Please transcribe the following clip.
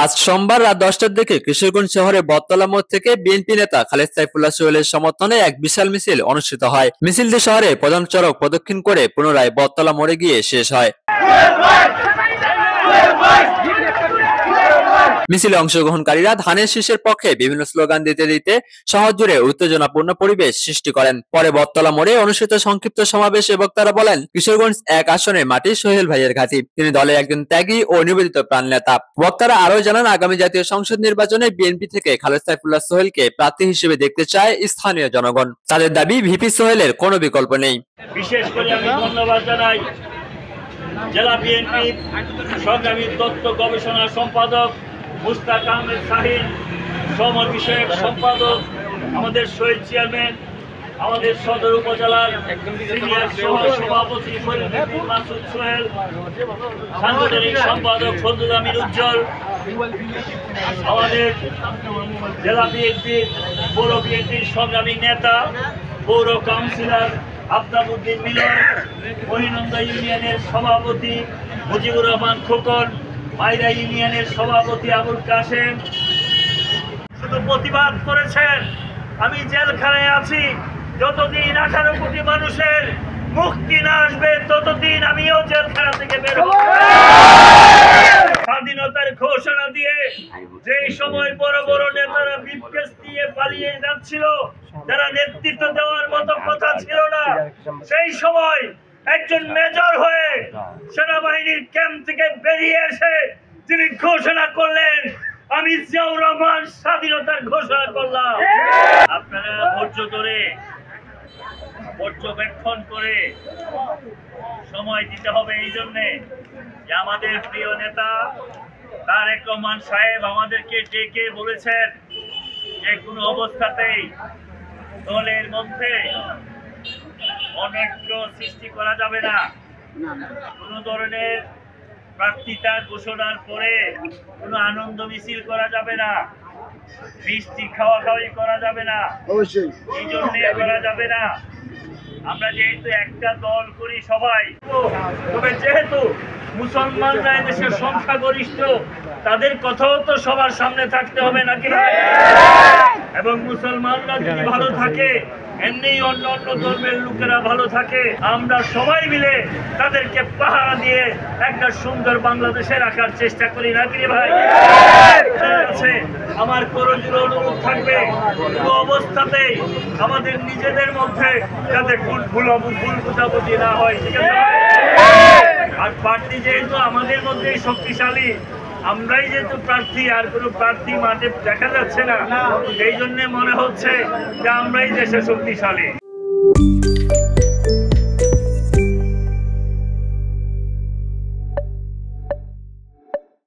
আজ সোমবার রাত 10টার দিকে কিশোরগঞ্জ শহরের বটতলা মোড় থেকে বিএনপি নেতা খালেদ সাইফুল্লাহ সোহেলের সমর্থনে এক বিশাল মিছিল অনুষ্ঠিত হয়। মিছিলটি শহরে প্রধান সড়ক প্রদক্ষিণ করে পুনরায় বটতলা মোড়ে গিয়ে শেষ হয়। মিছিলে অংশগ্রহণকারীরা ধানের শীষের পক্ষে বিভিন্ন স্লোগান দিতে দিতে শহর জুড়ে উত্তেজনাপূর্ণ পরিবেশ সৃষ্টি করেন। পরে বটতলা মোড়ে অনুষ্ঠিত সংক্ষিপ্ত সমাবেশে বক্তারা বলেন, কিশোরগঞ্জ 1 আসনের মাটি সোহেল ভাইয়ের ঘাঁটি, তিনি দলের একজন ত্যাগী ও নিবেদিত প্রাণ নেতা। বক্তারা আরো জানান, আগামী জাতীয় সংসদ নির্বাচনে বিএনপি থেকে খালেদ সাইফুল্লাহ সোহেলকে প্রার্থী হিসেবে দেখতে চায় স্থানীয় জনগণ। তাদের দাবি, ভিপি সোহেলের কোনো বিকল্প নেই। বিশেষ করে আমি ধন্যবাদ জানাই জেলা বিএনপির সংগ্রামী তথ্য গবেষণা সম্পাদক মুস্তাক আহমেদ শাহিন, সমর বিষয়ক সম্পাদক আমাদের শহীদ চেয়ারম্যান, আমাদের সদর উপজেলার সিনিয়র সহ সভাপতি মাসুদ সোহেল, সাংগঠনিক সম্পাদক ফজলুল আমিন উজ্জ্বল, আমাদের জেলা বিএনপির পৌর বিএনপির সংগ্রামী নেতা পৌর কাউন্সিলর আফতাবউদ্দিন মিলন, মহিনন্দা ইউনিয়নের সভাপতি মুজিবুর রহমান খোকন, মাইরা ইউনিয়নের সভাপতি আবুল কাশেম শুধু প্রতিবাদ করেছেন। আমি জেলখানায় আছি, যতদিন 18 কোটি মানুষের মুক্তি না আসবে ততদিন আমিও জেলখানা থেকে বের হব। স্বাধীনতার ঘোষণা দিয়ে যেই সময় বড় বড় নেতারা বিপকেস দিয়ে পালিয়ে যাচ্ছিল, যারা নেতৃত্ব দেওয়ার মতো কথা ছিল না, সেই সময় একজন মেজর হয়ে সেনাবাহিনীর ক্যাম্প থেকে বেরিয়ে এসে তিনি ঘোষণা করলেন, আমি জিয়াউর রহমান স্বাধীনতার ঘোষণা করলাম। আপনারা ধৈর্য ধরে পর্যবেক্ষণ করে সময় দিতে হবে, এই জন্যে যে আমাদের প্রিয় নেতা তারেক রহমান সাহেব আমাদেরকে ডেকে বলেছেন যে কোনো অবস্থাতেই দলের মধ্যে অনৈক্য সৃষ্টি করা যাবে না, কোনো ধরনের প্রার্থিতা ঘোষণার পরে কোনো আনন্দ মিছিল করা যাবে না, মিষ্টি খাওয়াখাওয়ি করা যাবে না, এই জন্য করা যাবে না। আমরা যেহেতু একটা দল করি সবাই, তবে যেহেতু মুসলমানরা দেশের সংখ্যাগরিষ্ঠ, তাদের কথাও তো সবার সামনে থাকতে হবে নাকি? এবং মুসলমানরা যদি ভালো থাকে, এমনি অন্য অন্য ধর্মের লোকেরা ভালো থাকে, আমরা সবাই মিলে তাদেরকে পাহারা দিয়ে একটা সুন্দর বাংলাদেশে রাখার চেষ্টা করি নাকি ভাই? আমার করজোড়ে অনুরোধ থাকবে, কোনো অবস্থাতেই আমাদের নিজেদের মধ্যে যাতে ভুল বুঝাবুঝি না হয়, ঠিক আছে? আর প্রার্থী যেহেতু আমাদের মধ্যেই শক্তিশালী, আমরাই যেহেতু প্রার্থী, আর কোনো প্রার্থী মাঠে দেখা যাচ্ছে না, এই জন্য মনে হচ্ছে যে আমরাই দেশে শক্তিশালী।